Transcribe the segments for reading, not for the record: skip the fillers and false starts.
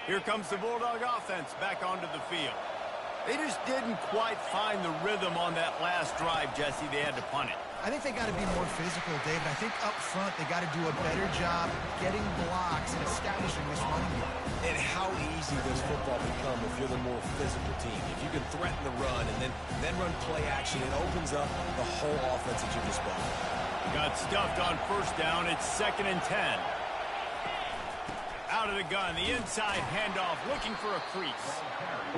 Here comes the Bulldog offense back onto the field. They just didn't quite find the rhythm on that last drive, Jesse. They had to punt it. I think they got to be more physical, David. I think up front they got to do a better job getting blocks and establishing this running game. And how easy does football become if you're the more physical team? If you can threaten the run and then run play action, it opens up the whole offense at your disposal. Got stuffed on first down. It's 2nd and 10. Out of the gun, the inside handoff, looking for a crease.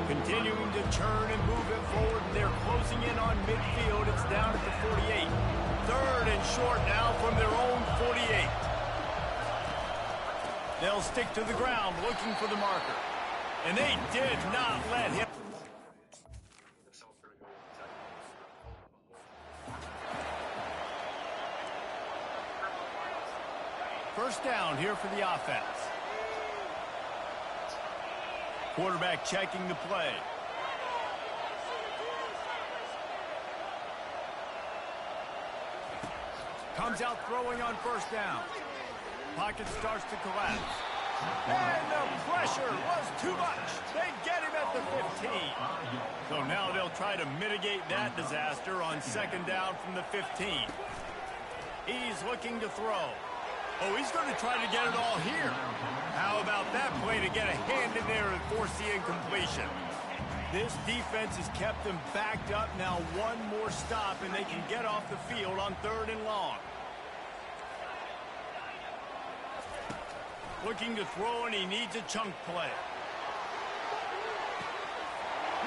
Continuing to turn and move it forward. They're closing in on midfield. It's down at the 48. 3rd and short now from their own 48. They'll stick to the ground looking for the marker. And they did not let him. First down here for the offense. Quarterback checking the play. Comes out throwing on first down. Pocket starts to collapse. And the pressure was too much. They get him at the 15. So now they'll try to mitigate that disaster on 2nd down from the 15. He's looking to throw. Oh, he's going to try to get it all here. How about that play to get a hand in there and force the incompletion? This defense has kept them backed up. Now one more stop, and they can get off the field on 3rd and long. Looking to throw, and he needs a chunk play.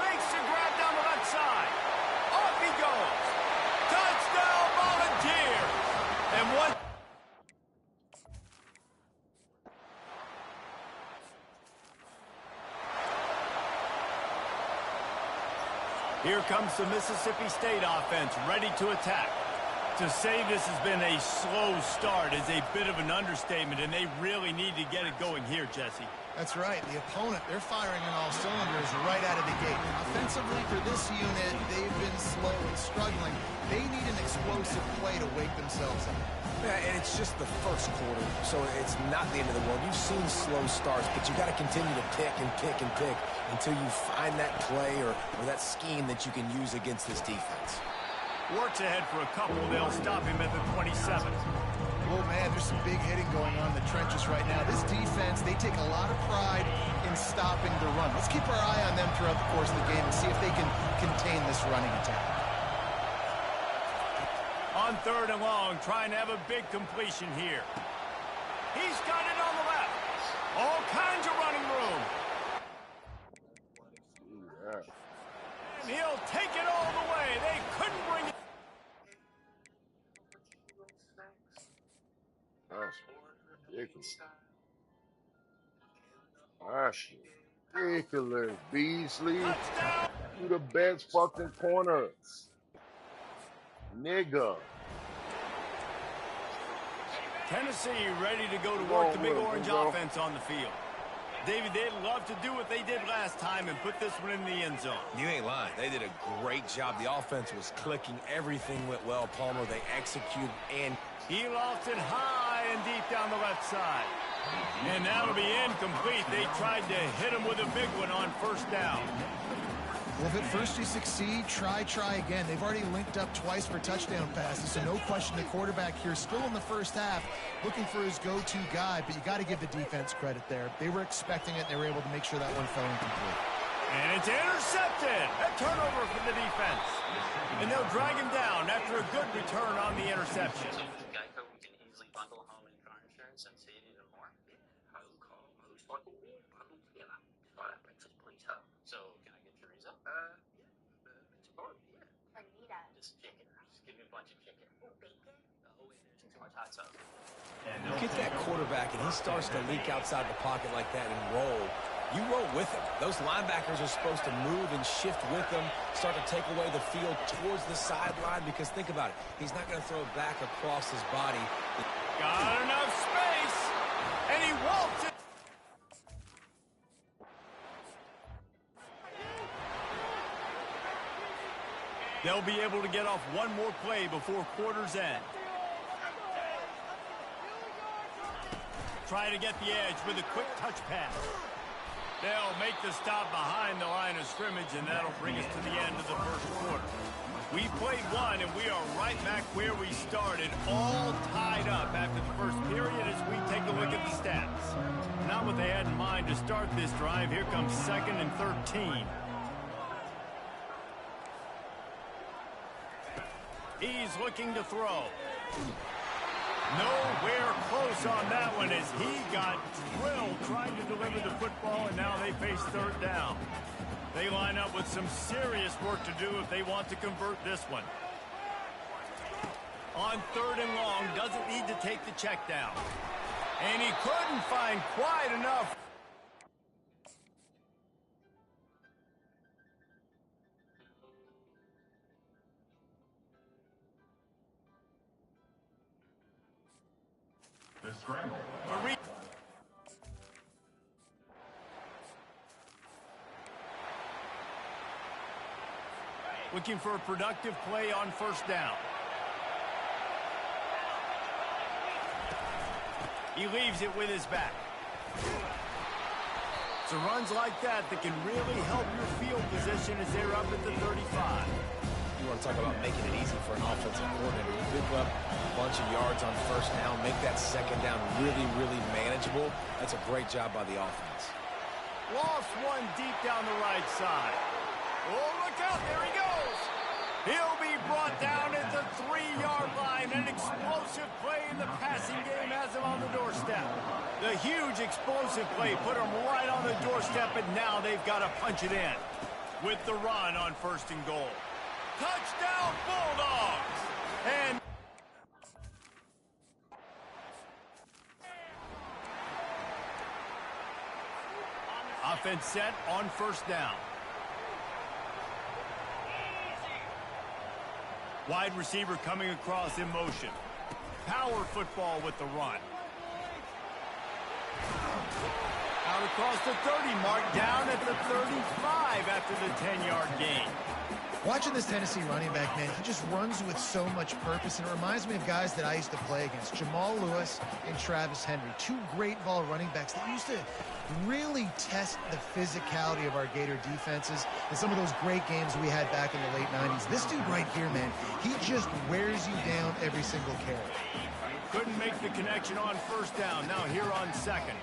Makes the grab down the left side. Off he goes. Touchdown, Volunteers. And one. Here comes the Mississippi State offense, ready to attack. To say this has been a slow start is a bit of an understatement, and they really need to get it going here, Jesse. That's right. The opponent, they're firing on all cylinders right out of the gate. Offensively, for this unit, they've been slow and struggling. They need an explosive play to wake themselves up. Yeah, and it's just the first quarter, so it's not the end of the world. You've seen slow starts, but you got to continue to pick and pick and pick until you find that play or that scheme that you can use against this defense. Works ahead for a couple. They'll stop him at the 27. Oh, man, there's some big hitting going on in the trenches right now. This defense, they take a lot of pride in stopping the run. Let's keep our eye on them throughout the course of the game and see if they can contain this running attack. On 3rd and long, trying to have a big completion here. He's got it on the left. All kinds of running room. And he'll take it all the way. They couldn't bring it. That's ridiculous. That's ridiculous. Beasley, you the best fucking corner. Nigga. Tennessee ready to go to work the Big Orange offense on the field. David, they'd love to do what they did last time and put this one in the end zone. You ain't lying. They did a great job. The offense was clicking. Everything went well, Palmer. They executed, and he lost it high and deep down the left side. And that'll be incomplete. They tried to hit him with a big one on first down. Well, if at first you succeed, try again. They've already linked up twice for touchdown passes, so no question the quarterback here still in the first half looking for his go-to guy, but you got to give the defense credit there. They were expecting it, and they were able to make sure that one fell incomplete. And it's intercepted. A turnover for the defense. And they'll drag him down after a good return on the interception. With Geico, we can easily bundle home and car insurance and save even more. Home car, motorcycle, bundle together. Please help. So, can I get your reason? It's a bar, yeah. Anita. Just chicken. Just give me a bunch of chicken. Oh, bacon? Oh, and there's too much hot sauce. you get that quarterback and he starts to leak outside the pocket like that and roll. You roll with him. Those linebackers are supposed to move and shift with him, start to take away the field towards the sideline, because think about it. He's not going to throw it back across his body. Got enough space, and he walks it. They'll be able to get off one more play before quarter's end. Try to get the edge with a quick touch pass. They'll make the stop behind the line of scrimmage, and that'll bring us to the end of the first quarter. We played one, and we are right back where we started, all tied up after the first period as we take a look at the stats. Not what they had in mind to start this drive. Here comes 2nd and 13. He's looking to throw. Nowhere close on that one as he got drilled trying to deliver the football, and now they face 3rd down. They line up with some serious work to do if they want to convert this one. On 3rd and long, doesn't need to take the check down. And he couldn't find quite enough. The scramble. Looking for a productive play on 1st down. He leaves it with his back. So runs like that can really help your field position as they're up at the 35. You want to talk about making it easy for an offensive coordinator. You pick up a bunch of yards on 1st down, make that 2nd down really, really manageable. That's a great job by the offense. Lost one deep down the right side. Oh, look out, there he goes. He'll be brought down at the 3-yard line. An explosive play in the passing game has him on the doorstep. The huge explosive play put him right on the doorstep, and now they've got to punch it in with the run on 1st and goal. Touchdown, Bulldogs! And offense set on 1st down. Wide receiver coming across in motion. Power football with the run. Out across the 30 mark, down at the 35 after the 10-yard gain. Watching this Tennessee running back, man, he just runs with so much purpose, and it reminds me of guys that I used to play against, Jamal Lewis and Travis Henry, 2 great ball running backs that used to really test the physicality of our Gator defenses in some of those great games we had back in the late 90s. This dude right here, man, he just wears you down every single carry. Couldn't make the connection on 1st down. Now here on 2nd.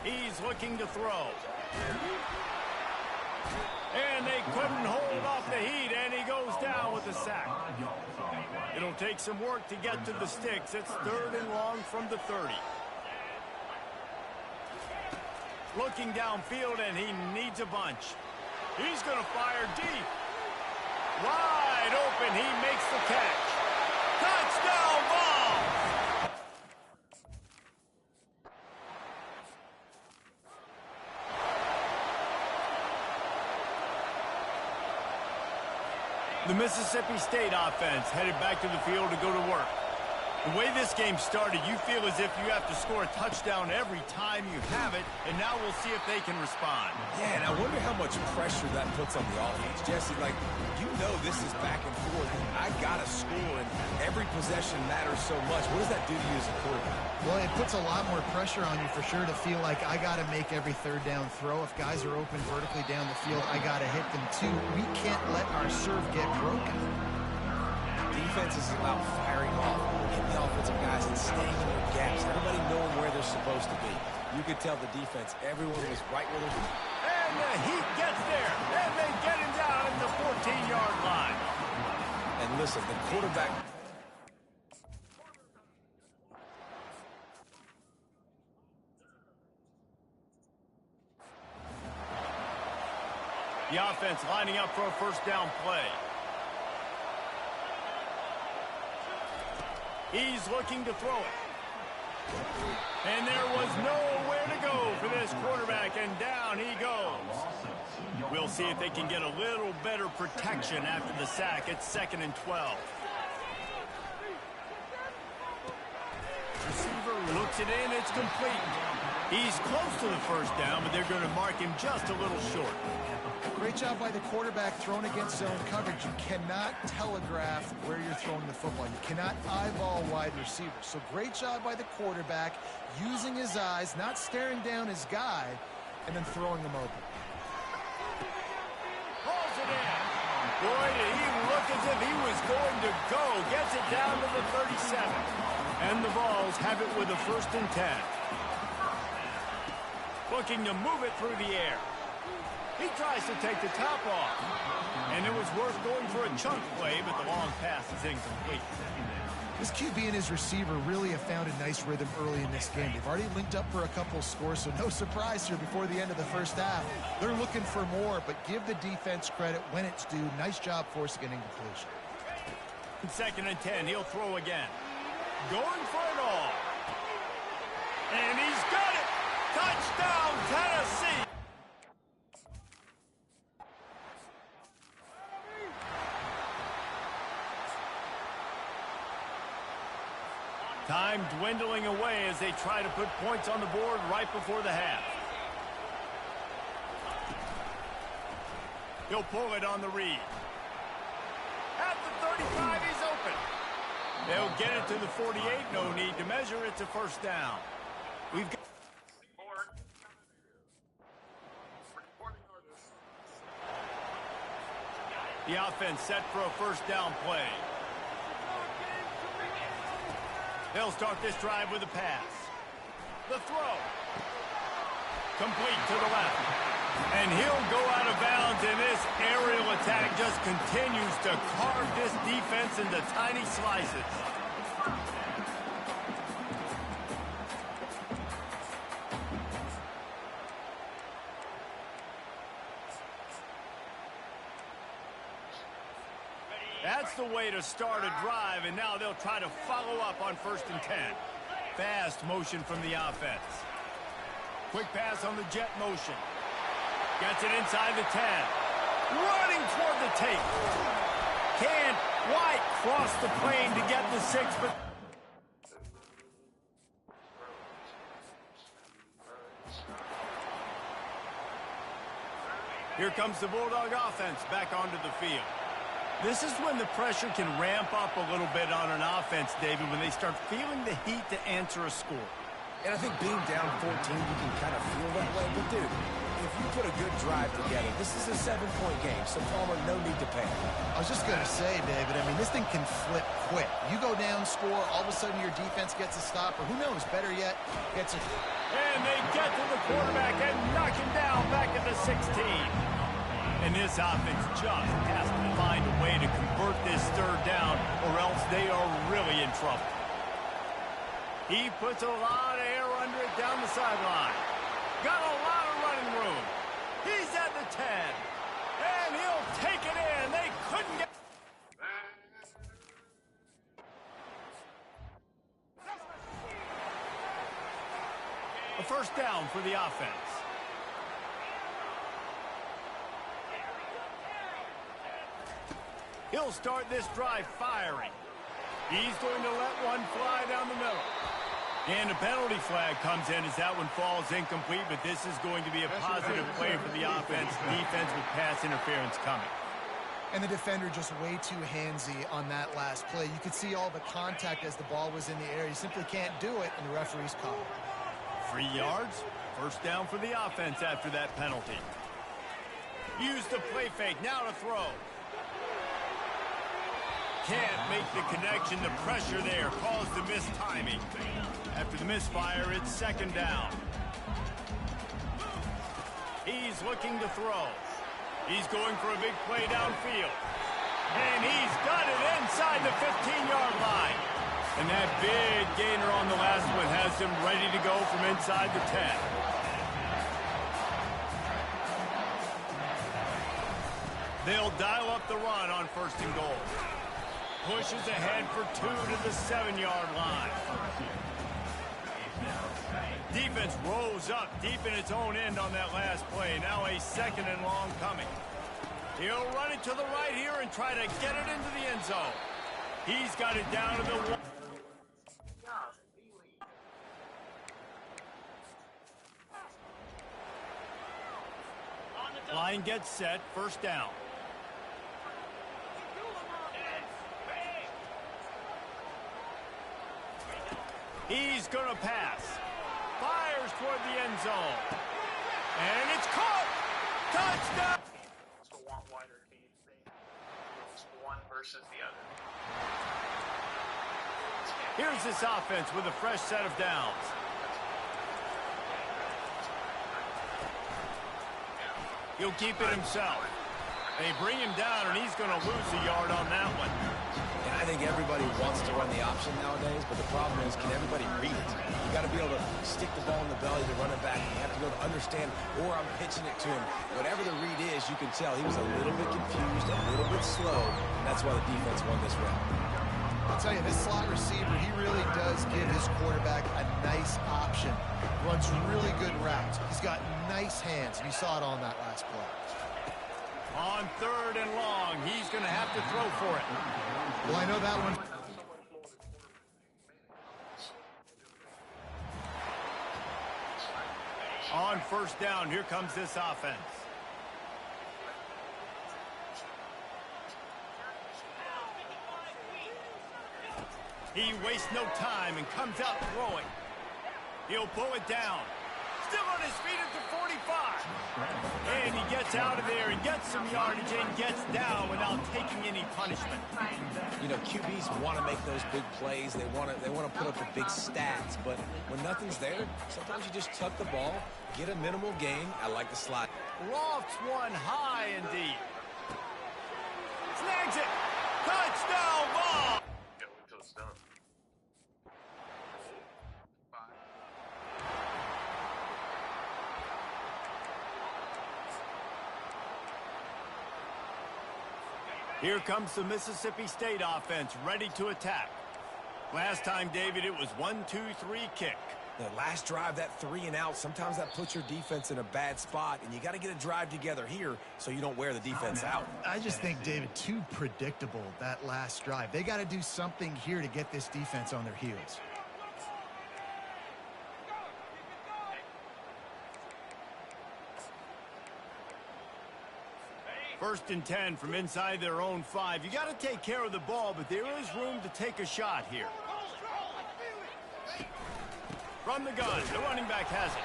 He's looking to throw. And they couldn't hold off the heat, and he goes down with a sack. It'll take some work to get to the sticks. It's 3rd and long from the 30. Looking downfield, and he needs a bunch. He's going to fire deep. Wide open, he makes the catch. Touchdown ball! The Mississippi State offense headed back to the field to go to work. The way this game started, you feel as if you have to score a touchdown every time you have it, and now we'll see if they can respond. Yeah, and I wonder how much pressure that puts on the offense. Jesse, like, you know this is back and forth. I got to score, and every possession matters so much. What does that do to you as a quarterback? Well, it puts a lot more pressure on you for sure to feel like I got to make every 3rd down throw. If guys are open vertically down the field, I got to hit them too. We can't let our serve get broken. Defense is about firing off, hitting the offensive guys and staying in their gaps, everybody knowing where they're supposed to be. You could tell the defense, everyone was right where they're supposed to be. And the Heat gets there, and they get him down at the 14-yard line. And listen, the quarterback... The offense lining up for a 1st down play. He's looking to throw it. And there was nowhere to go for this quarterback, and down he goes. We'll see if they can get a little better protection after the sack. It's 2nd and 12. Receiver looks it in. It's complete. He's close to the first down, but they're going to mark him just a little short. Great job by the quarterback thrown against zone coverage. You cannot telegraph where you're throwing the football. You cannot eyeball wide receivers. So great job by the quarterback using his eyes, not staring down his guy, and then throwing him open. Pulls it in. Boy, did he look as if he was going to go. Gets it down to the 37. And the Vols have it with a 1st and 10. Looking to move it through the air. He tries to take the top off. And it was worth going for a chunk play, but the long pass is incomplete. This QB and his receiver really have found a nice rhythm early in this game. They've already linked up for a couple of scores, so no surprise here before the end of the first half. They're looking for more, but give the defense credit when it's due. Nice job forcing an incompletion. 2nd and 10, he'll throw again. Going for it all. And he's got it! Touchdown, Tennessee! Time dwindling away as they try to put points on the board right before the half. He'll pull it on the read. At the 35, he's open. They'll get it to the 48. No need to measure. It's a 1st down. We've got... The offense set for a 1st down play. They'll start this drive with a pass. The throw. Complete to the left. And he'll go out of bounds, and this aerial attack just continues to carve this defense into tiny slices. That's the way to start a drive, and now they'll try to follow up on 1st and 10. Fast motion from the offense. Quick pass on the jet motion. Gets it inside the 10. Running toward the tape. Can't quite cross the plane to get the 6, but... Here comes the Bulldog offense back onto the field. This is when the pressure can ramp up a little bit on an offense, David, when they start feeling the heat to answer a score. And I think being down 14, you can kind of feel that way. But, dude, if you put a good drive together, this is a 7-point game, so Palmer, no need to panic. I was just going to say, David, I mean, this thing can flip quick. You go down, score, all of a sudden your defense gets a stop, or who knows, better yet, gets a... And they get to the quarterback and knock him down back at the 16. And this offense just has to find a way to convert this 3rd down, or else they are really in trouble. He puts a lot of air under it down the sideline. Got a lot of running room. He's at the 10. And he'll take it in. They couldn't get... A 1st down for the offense. He'll start this drive firing. He's going to let one fly down the middle. And a penalty flag comes in as that one falls incomplete, but this is going to be a positive play for the offense. Defense with pass interference coming. And the defender just way too handsy on that last play. You could see all the contact as the ball was in the air. You simply can't do it, and the referee's called. 3 yards. 1st down for the offense after that penalty. Use the play fake. Now to throw. Can't make the connection. The pressure there caused the mistiming. After the misfire, it's 2nd down. He's looking to throw. He's going for a big play downfield. And he's got it inside the 15-yard line. And that big gainer on the last one has him ready to go from inside the 10. They'll dial up the run on 1st and goal. Pushes ahead for 2 to the 7-yard line. Defense rose up deep in its own end on that last play. Now a 2nd and long coming. He'll run it to the right here and try to get it into the end zone. He's got it down to the 1. Line gets set, first down. He's going to pass. Fires toward the end zone. And it's caught. Touchdown. So want wider feet. It's one versus the other. Here's this offense with a fresh set of downs. He'll keep it himself. They bring him down, and he's going to lose a yard on that one. And I think everybody wants to run the option nowadays, but the problem is, can everybody read it? You got to be able to stick the ball in the belly to run it back. You have to be able to understand, or I'm pitching it to him. Whatever the read is, you can tell he was a little bit confused, a little bit slow, and that's why the defense won this round. I'll tell you, this slot receiver, he really does give his quarterback a nice option. Runs really good routes. He's got nice hands, and you saw it on that last play. On 3rd and long, he's going to have to throw for it. Well, I know that one. On 1st down, here comes this offense. He wastes no time and comes out throwing. He'll pull it down. Still on his feet at the 45. And he gets out of there and gets some yardage and gets down without taking any punishment. You know, QBs want to make those big plays. They want to put up the big stats. But when nothing's there, sometimes you just tuck the ball, get a minimal gain. I like the slot. Lofts one high and deep. Snags it. Touchdown ball. Go until it's done. Here comes the Mississippi State offense, ready to attack. Last time, David, it was 1-2-3 kick. The last drive, that 3 and out, sometimes that puts your defense in a bad spot, and you got to get a drive together here so you don't wear the defense out. I just think, David, too predictable, that last drive. They got to do something here to get this defense on their heels. First and 10 from inside their own 5. You got to take care of the ball, but there is room to take a shot here. From the gun, the running back has it.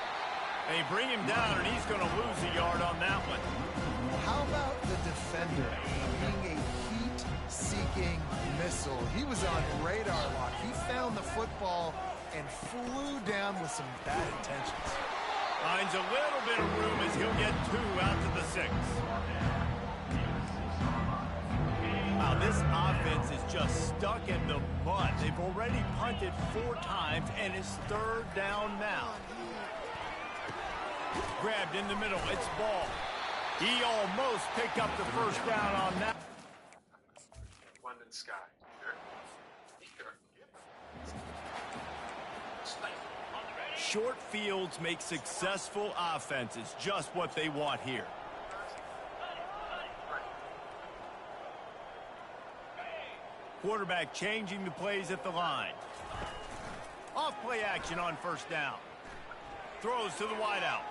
They bring him down, and he's going to lose a yard on that one. How about the defender being a heat-seeking missile? He was on radar lock. He found the football and flew down with some bad intentions. Finds a little bit of room as he'll get 2 out to the 6. Wow, this offense is just stuck in the mud. They've already punted 4 times, and it's 3rd down now. Grabbed in the middle. It's ball. He almost picked up the 1st down on that. London Sky. Short fields make successful offenses. Just what they want here. Quarterback changing the plays at the line. Off play action on 1st down. Throws to the wideout.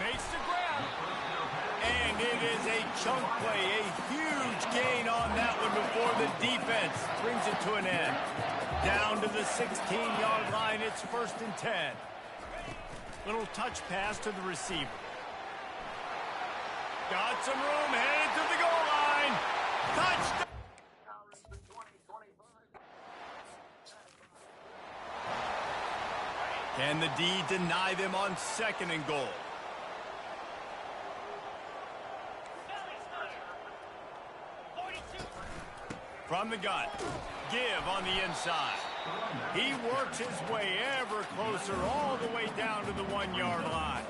Makes the grab. And it is a chunk play. A huge gain on that one before the defense brings it to an end. Down to the 16-yard line. It's 1st and 10. Little touch pass to the receiver. Got some room. Headed to the goal line. Touchdown. Can the D deny them on 2nd and goal? From the gun, give on the inside. He works his way ever closer all the way down to the 1-yard line.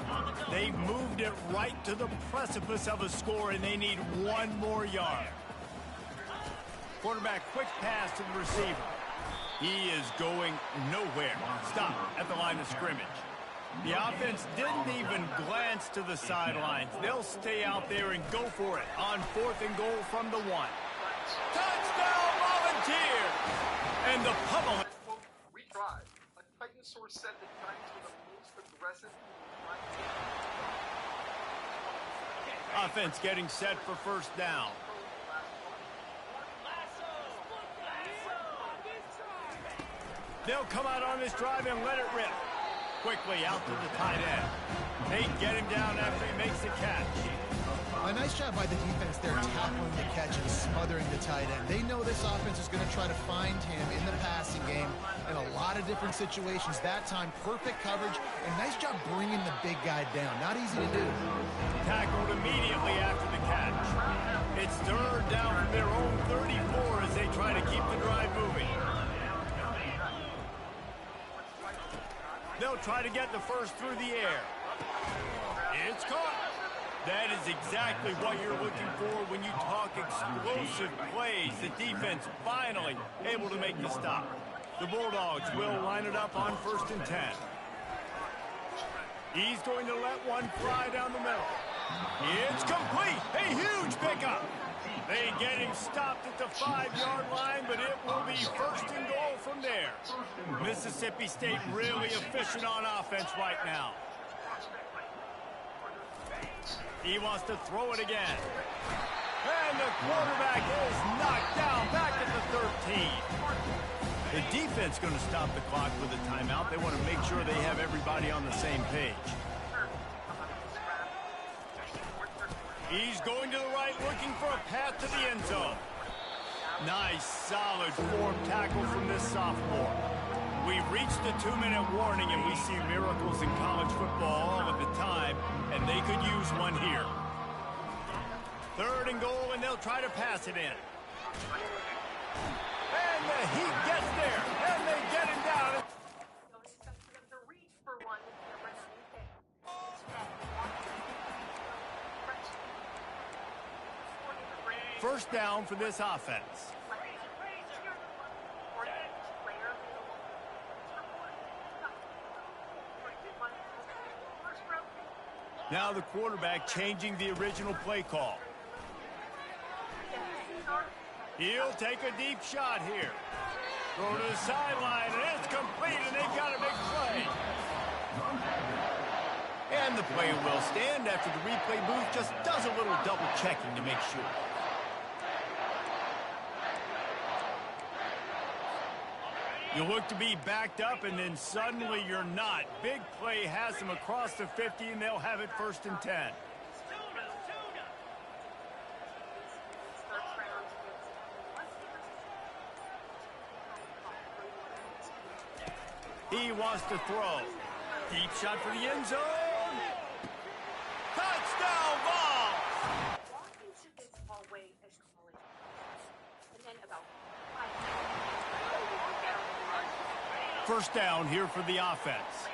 They've moved it right to the precipice of a score, and they need 1 more yard. Quarterback, quick pass to the receiver. He is going nowhere. Stop at the line of scrimmage. The offense didn't even glance to the sidelines. They'll stay out there and go for it on 4th and goal from the 1. Touchdown, Volunteers! And the pummel. We tried. A Titan source said the Titans were the most aggressive. Offense getting set for first down. They'll come out on this drive and let it rip. Quickly out to the tight end. They get him down after he makes the catch. A nice job by the defense there, tackling the catch and smothering the tight end. They know this offense is going to try to find him in the passing game in a lot of different situations. That time, perfect coverage, and nice job bringing the big guy down. Not easy to do. Tackled immediately after the catch. It's third down from their own 34 as they try to keep the drive moving. They'll try to get the first through the air. It's caught. That is exactly what you're looking for when you talk explosive plays. The defense finally able to make the stop. The Bulldogs will line it up on 1st and 10. He's going to let one fly down the middle. It's complete. A huge pickup. They get him stopped at the 5-yard line, but it will be 1st and goal from there. Mississippi State really efficient on offense right now. He wants to throw it again. And the quarterback is knocked down back at the 13. The defense going to stop the clock with a timeout. They want to make sure they have everybody on the same page. He's going to the right, looking for a path to the end zone. Nice, solid form tackle from this sophomore. We've reached the 2-minute warning, and we see miracles in college football all of the time, and they could use one here. 3rd and goal, and they'll try to pass it in. And the Heat gets there, and they get him down. First down for this offense. Now the quarterback changing the original play call. He'll take a deep shot here. Throw to the sideline, and it's complete, and they've got a big play. And the play will stand after the replay booth just does a little double checking to make sure. You look to be backed up, and then suddenly you're not. Big play has them across the 50, and they'll have it 1st and 10. He wants to throw. Deep shot for the end zone. Touchdown ball! Walk into this hallway as college. And then about 5 First down here for the offense.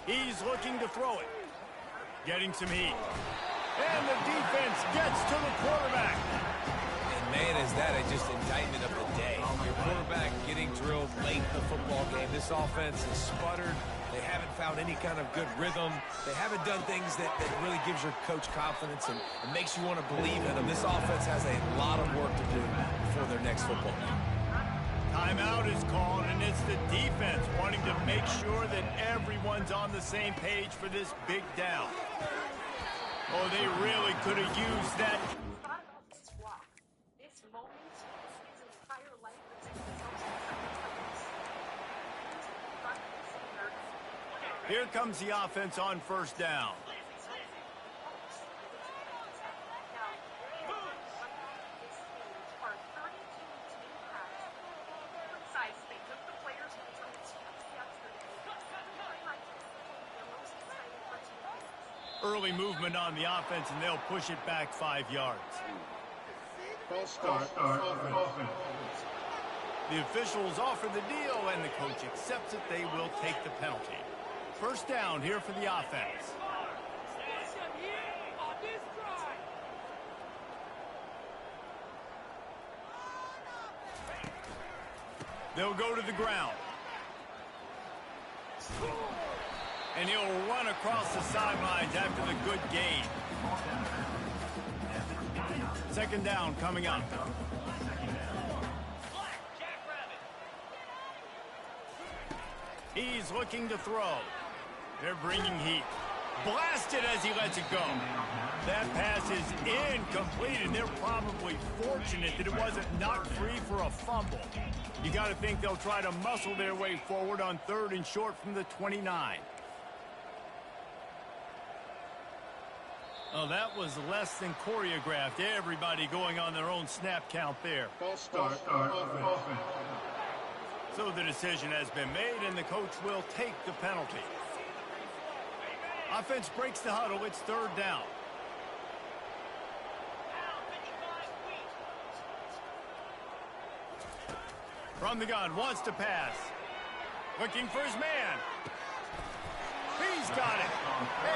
He's looking to throw it. Getting some heat. And the defense gets to the quarterback. And man, is that just indictment of the day. Your quarterback getting drilled late in the football game. This offense has sputtered. They haven't found any kind of good rhythm. They haven't done things that really gives your coach confidence and makes you want to believe in them. This offense has a lot of work to do before their next football game. Timeout is called, and it's the defense wanting to make sure that everyone's on the same page for this big down. Oh, they really could have used that. thought about this walk. This moment, his entire life was in the Here comes the offense on first down. Early movement on the offense, and they'll push it back 5 yards. False start. Offense. The officials offer the deal, and the coach accepts it. They will take the penalty. First down here for the offense. They'll go to the ground. And he'll run across the sidelines after the good gain. Second down coming up. He's looking to throw. They're bringing heat. Blasted as he lets it go. That pass is incomplete, and they're probably fortunate that it wasn't knocked free for a fumble. You got to think they'll try to muscle their way forward on 3rd and short from the 29. Oh, that was less than choreographed. Everybody going on their own snap count there. False start, offense. So the decision has been made, and the coach will take the penalty. Offense breaks the huddle. It's 3rd down. From the gun, wants to pass. Looking for his man. He's got it.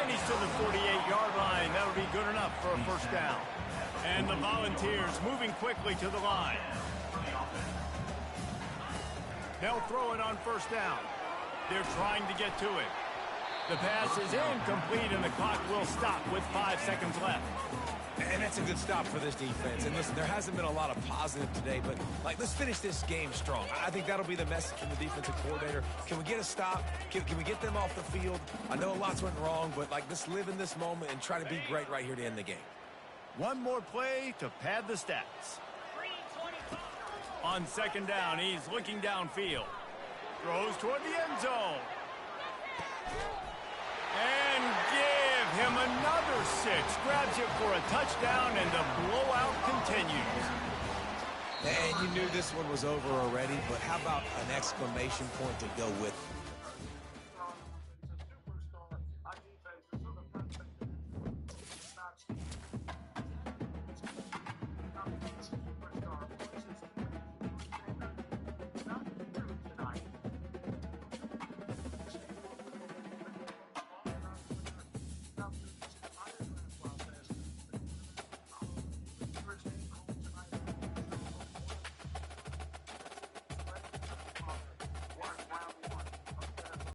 And he's to the 48-yard line. That'll be good enough for a 1st down. And the Volunteers moving quickly to the line. They'll throw it on 1st down. They're trying to get to it. The pass is incomplete, and the clock will stop with 5 seconds left. And that's a good stop for this defense. And listen, there hasn't been a lot of positive today, but, let's finish this game strong. I think that'll be the message from the defensive coordinator. Can we get a stop? Can we get them off the field? I know lots went wrong, but, let's live in this moment and try to be great right here to end the game. One more play to pad the stats. On 2nd down, he's looking downfield. Throws toward the end zone. And give him another 6. Grabs it for a touchdown, and the blowout continues. And you knew this one was over already, but how about an exclamation point to go with it?